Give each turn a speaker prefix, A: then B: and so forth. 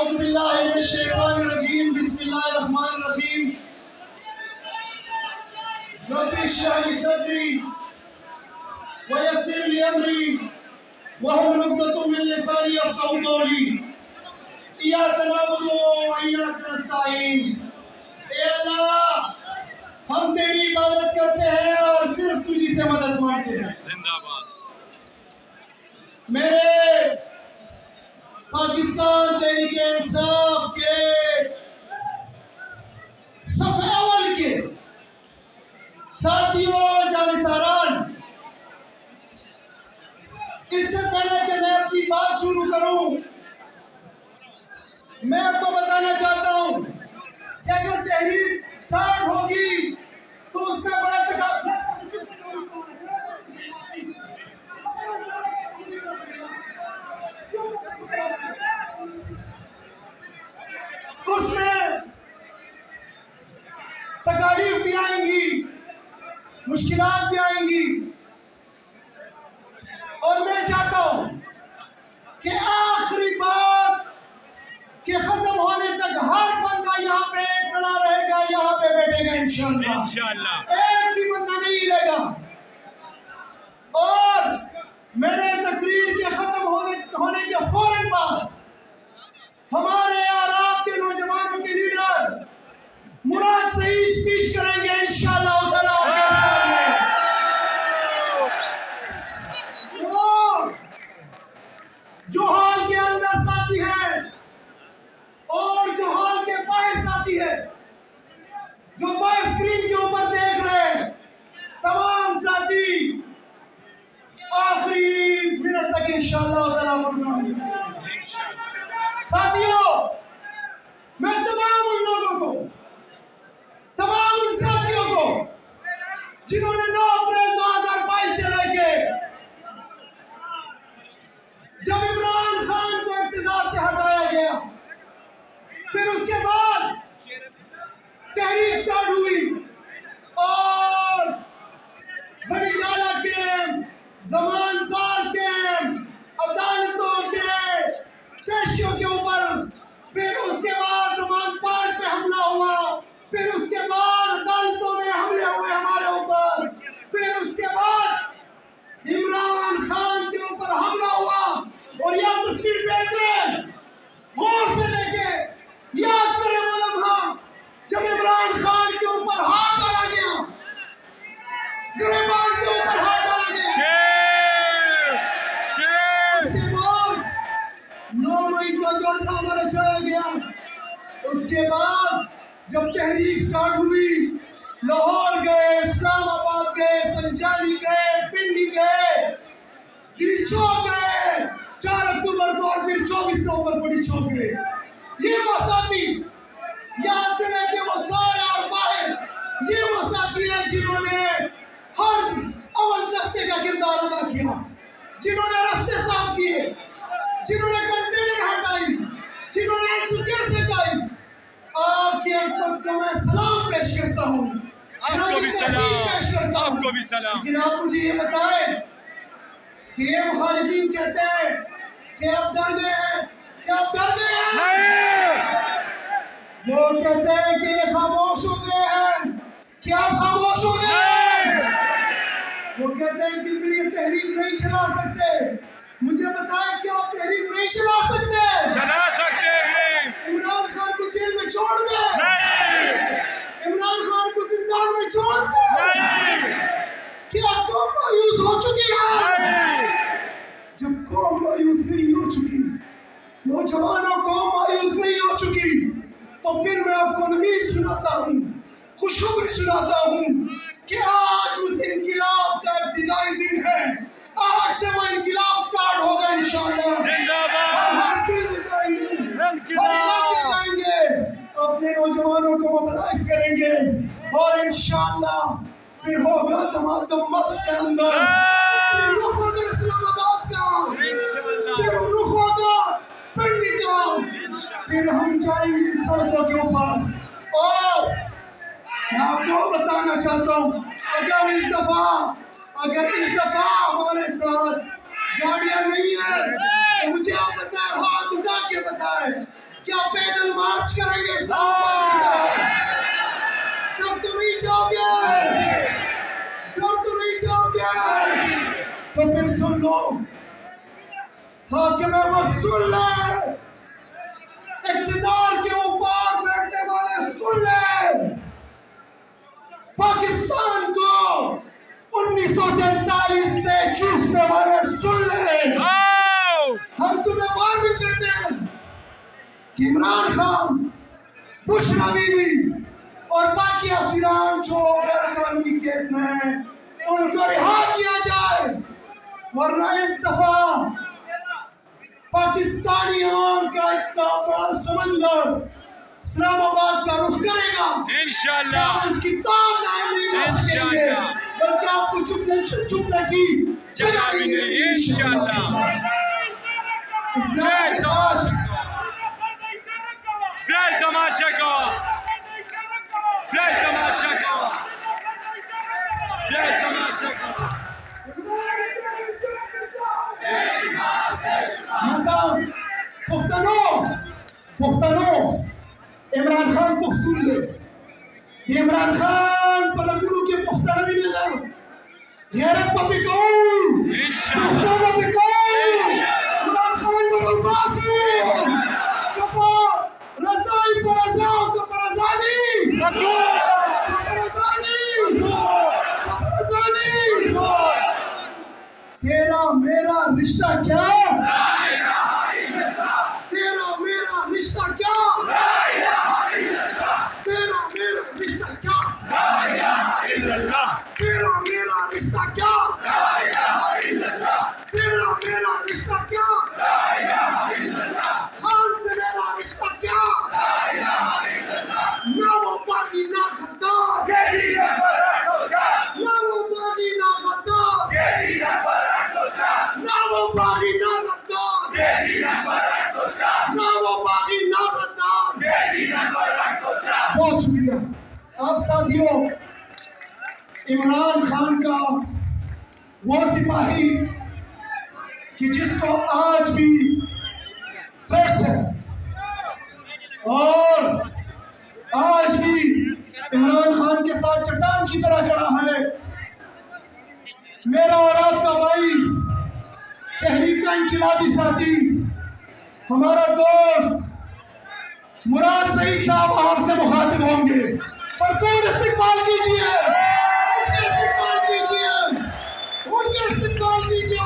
A: اعوذ باللہ من الشیطان الرجیم بسم اللہ الرحمن الرحیم رب اشرح لي صدری ويسر لي امری واحلل عقدۃ من لسانی یفقهوا قولی ایاک نعبد وایاک نستعین۔ اے اللہ ہم تیری عبادت کرتے ہیں اور صرف تجھی سے مدد مانگتے ہیں۔
B: زندہ باد۔
A: میرے پاکستان تحریک انصاف کے صف اول کے ساتھیوں جانثاران، اس سے پہلے کہ میں اپنی بات شروع کروں، میں آپ کو بتانا چاہتا ہوں کہ اگر تحریک سٹارٹ ہوگی تو اس میں بڑا اس میں تکالیف بھی آئیں گی، مشکلات بھی آئیں گی، اور میں چاہتا ہوں کہ آخری بات کہ ختم ہونے تک ہر بندہ یہاں پہ کھڑا رہے گا، یہاں پہ بیٹھے گا انشاءاللہ، ایک بھی بندہ نہیں ہلے گا۔ اور میرے تقریر کے ختم ہونے کے فوراً بعد ہمارے اور آپ کے نوجوانوں کے لیڈر مراد سعید اسپیچ کریں گے انشاءاللہ تعالی۔ جو ہال کے اندر ساتھی ہیں اور جو ہال کے باہر ساتھی ہیں، جو بڑے اسکرین کے اوپر دیکھ رہے ہیں، تمام ساتھی آخری منٹ تک انشاءاللہ تعالی۔ ساتھیوں، میں تمام ان لوگوں کو، تمام ان ساتھیوں کو جنہوں نے 9 اپریل 2022 سے لے کے جب عمران خان کو اقتدار سے ہٹایا گیا، پھر اس کے بعد تحریک سٹارٹ ہوئی اور بڑی گالا کیمپ، زمان پار کیمپ، عدالتوں کے پیشیوں کے اوپر، پھر اس کے بعد زمان پار پہ حملہ ہوا، پھر اس کے بعد عدالتوں میں حملے ہوئے ہمارے اوپر، پھر اس کے بعد عمران خان کے اوپر حملہ ہوا۔ اور یہ تصویر دیکھ رہے غور سے دیکھیں، یاد کریں وہ لمحہ جب عمران خان کے اوپر ہاتھ ڈالا گیا، گریبان کے اوپر ہاتھ ڈالا گیا۔ اس کے بعد 9 مئی کو جو ڈرامہ رچایا گیا، اس کے بعد جب تحریک سٹارٹ ہوئی، لاہور گئے، اسلام آباد گئے، سنجانی گئے، پنڈی گئے، دل چوک گئے، 4 اکتوبر کو اور پھر 24 نومبر کو دل چوک گئے۔ یہ وہ ساتھی یاد کریں کہ وہ سارے اور باہر، یہ وہ ساتھی ہیں جنہوں نے ہر اول دستے کا کردار ادا کیا، جنہوں نے راستے صاف کیے، جنہوں نے کنٹینر ہٹائی، جنہوں نے ایکسکیوز ہٹائی۔ آپ کی عزت کو میں سلام پیش کرتا ہوں،
B: آپ کو بھی سلام،
A: لیکن آپ مجھے یہ بتائیں کہ یہ مخالفین کہتے ہیں کہ اب ڈر گئے ہیں، کیا اب ڈر گئے ہیں؟ وہ کہتے ہیں کہ یہ خاموش ہو گئے ہیں، کیا خاموش ہو گئے ہیں؟ وہ کہتے ہیں کہ پھر یہ تحریک نہیں چلا سکتے۔ مجھے بتائیں کہ آپ تحریک نہیں چلا سکتے؟ عمران خان کو جیل میں چھوڑ دیں، عمران خان کو زندان میں چھوڑ دیں۔ کیا قوم مایوس ہو چکی ہے؟ جب قوم مایوس نہیں ہو چکی، نوجوانوں قوم مایوس نہیں ہو چکی، تو پھر میں آپ کو نوید سناتا ہوں، خوشخبری سناتا ہوں کہ آج اس انقلاب کا ابتدائی دن ہے۔ آج سے وہ انقلاب سٹارٹ ہوگا انشاءاللہ۔ ہم ہر دل جائیں گے، ہر علاقے جائیں گے، اپنے نوجوانوں کو موبلائز کریں گے، اور انشاءاللہ پھر ہوگا تمام مست کے اندر، پھر رخ ہوگا اسلام آباد کا، پھر رخ ہوگا پنڈی کا، پھر ہم جائیں گے ان سڑکوں کے اوپر۔ اور میں آپ کو بتانا چاہتا ہوں، اگر اس دفعہ ہمارے ساتھ گاڑیاں نہیں ہیں تو مجھے آپ بتائیں، ہاتھ اٹھا کے بتائیں، کیا مارچ کریں گے اسلام آباد کی طرف. تب تو نہیں جاؤ گے، تب تو نہیں جاؤ گے. تو پھر سن لو، حاکم وقت سن لے، اقتدار کے اوپر بیٹھنے والے سن لے. پاکستان کو 1947 سے چوسنے والے سن لے. ہم تمہیں وارننگ دیتے ہیں کہ عمران خان، بشرا بی بی اور باقی افسران جو غیر قانونی قید میں ہیں ان کو رہا کیا جائے، ورنہ اس دفعہ پاکستانی عوام کا اتنا بڑا سمندر اسلام آباد کا رخ کرے گا.
B: انشاءاللہ
A: آپ اس کی تاب نہیں لا سکیں گے، بلکہ آپ کو چھپنے کی جگہ بھی نہیں.
B: انشاءاللہ.
A: اسلام کے ساتھ
B: بیائی تماشا کا، بیائی تماشا کا، بیائی تماشا کا.
A: پختنو عمران خان پختون دے. یہ عمران خان پر اگلو کے پختن بھی نظر غیرت پا پکون پختن پا پکون عمران خان پر الباسی کپا رضائی پر رضاؤ کپا رضانی کپا رضانی کپا رضانی. تیرا میرا رشتہ کیا؟ تیرا میرا رشتہ کیا؟ تیرا میرا رشتہ کیا؟ تیرا میرا رشتہ کیا؟ تیرا میرا رشتہ کیا؟ خان سے میرا رشتہ کیا؟ نہ وہ باغی نہ غدار، نہ وہ باغی نہ غدار، نہ وہ باغی نہ غدار، نہ وہ باغی نہ غدار. بہت شکریہ. آپ ساتھیوں، عمران خان کا وہ سپاہی کہ جس کو آج بھی تھریٹس ہے اور آج بھی عمران خان کے ساتھ چٹان کی طرح کھڑا ہے، میرا اور آپ کا بھائی، تحریک کا انقلابی ساتھی، ہمارا دوست مراد سعید صاحب آپ سے مخاطب ہوں گے. بھرپور استقبال کیجیے، ان کے استقبال کیجیے، ان کے استقبال کیجیے.